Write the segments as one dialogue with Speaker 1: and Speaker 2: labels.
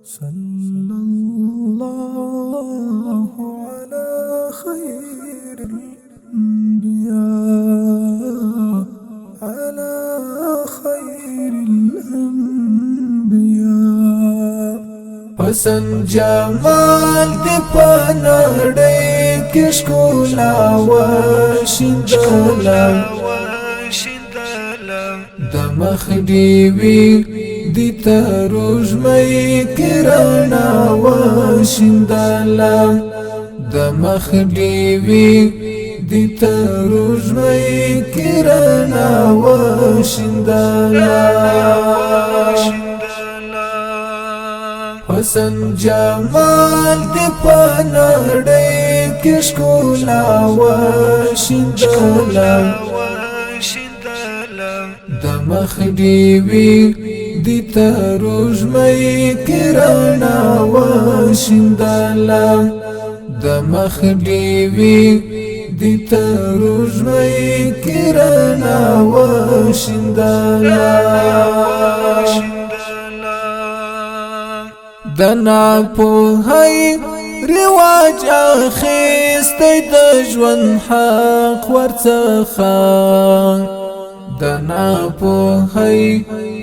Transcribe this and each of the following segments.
Speaker 1: صلى الله على خير الأنبياء على خير الأنبياء حسن جمال دی پنړۍ کې ښکلا وشیندله د مخ دیوی دی تروژمۍ کې رڼا وشیندله د مخ دیوی دی تروژمۍ کې رڼا وشیندله حسن جمال دی پنړۍ کې ښکلا وشیندله د مخ دیوی دی تروژمۍ کې رڼا وشیندله د مخ دیوی دی تروژمۍ کې رڼا وشیندله د ناپوهۍ رواج اخیستی د ژوند حق ورڅخه د ناپوهۍ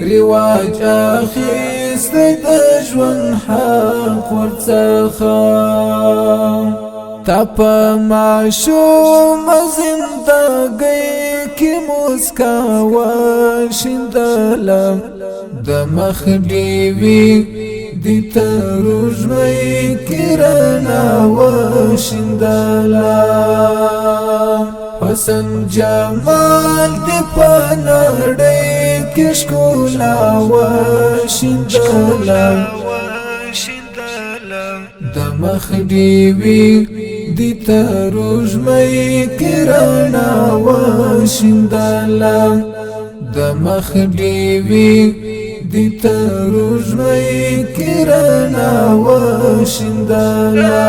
Speaker 1: رواج اخیستی د ژوند حق ورڅخه تا په معشوم زندګۍ کې مسکا وشیندله د مخ دیوی دی تروژمۍ کې رڼا وشیندله حسن جمال دی پنړۍ کې ښکلا وشیندله د مخ دیوی دی تروژمۍ کې رڼا وشیندله د مخ دیوی دی تروژمۍ کې رڼا وشیندله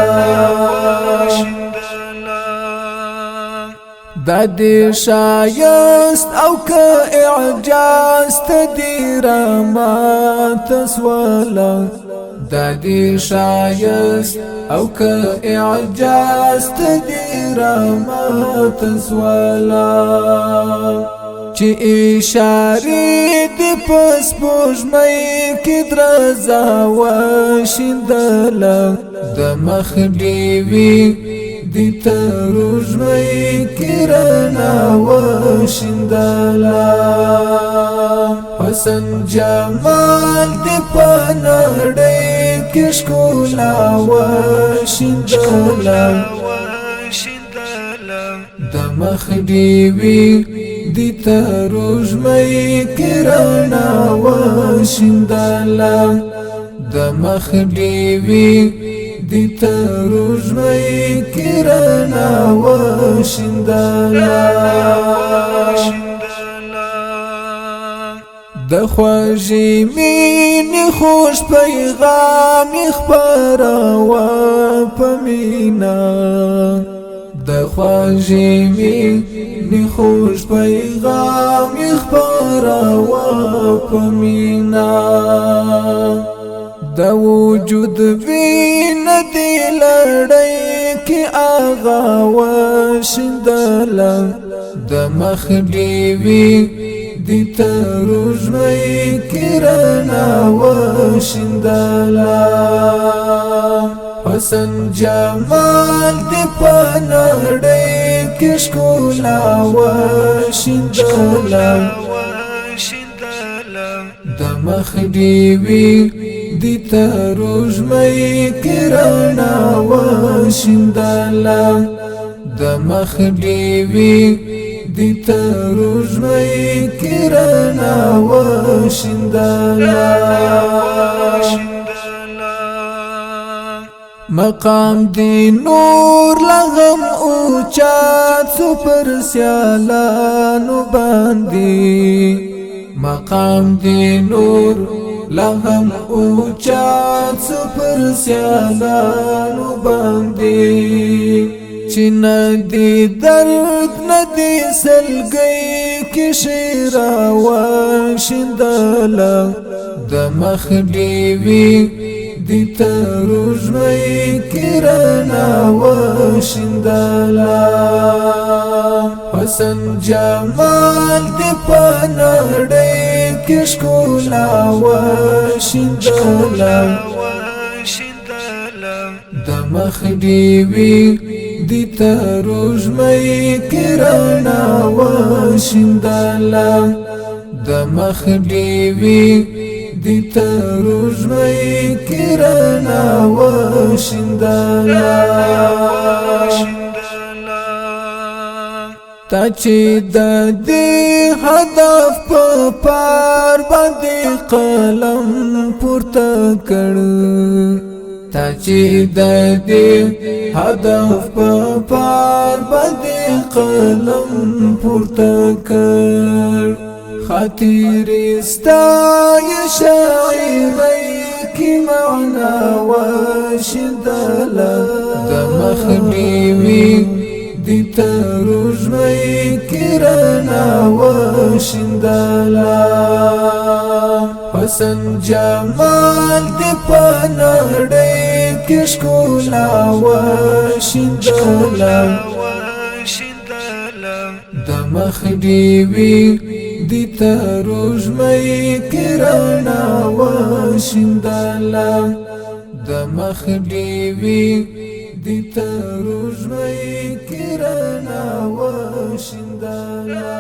Speaker 1: دا دی شایست او که اعجاز ته دی رامات سواله دا دی شایست او که اعجاز ته دی رامات سواله چې اشارې دی پس پوژمۍ کې درزا وشیندله د مخ دیوی دی تروژمۍ کې رڼا وشیندله حسن جمال دی پنړۍ کې ښکلا وشیندله د مخ دیوی دی تروژمۍ کې رڼا وشیندله د مخ دیوی دی تروژمۍ کې رڼا وشیندله د خوږې مینې خوږ پیغام خپروه په مینه د خوږې مینې خوږ پیغام خپروه په مینه د وجود وینه دی لړۍ کې آغا وشیندله د مخ دیوی دی تروژمۍ کې رڼا وشیندله حسن جمال دی پنړۍ کې ښکلا وشیندله د مخ دیوی دی تروژمۍ کې رڼا وشیندله د مخ دیوی دی تروژمۍ کې رڼا وشیندله مقام دی نور لغم اوچات سو پر سیالانو باندې مقام دی نور لغم اوچات سو پر سیالانو باندې چې ندی درد ندی سلګي کې شیرا وشندله د مخ دیوی دی تروجمې کرنا وشندله حسن جمال دی پنړې کې ښکلا وشندله د مخ دیوی دی تروجمې کرنا وشندله د مخ دیوی دی تروجمې کرنا وشندله تا چې د دې هدف په پار باندې قلم پورته کړ تا چې د دې هدف په پار باندې قلم پورته کړ خاطر استا یا شاعری کی معنا وشندله د مخ دیوی دی تروجمې کرنا وشندله حسن جمال دی پنړې کې ښکلا وشندله د مخ دیوی دی تروجمې کرنا وشندله د مخ دیوی دی تروجمې کرنا وشندله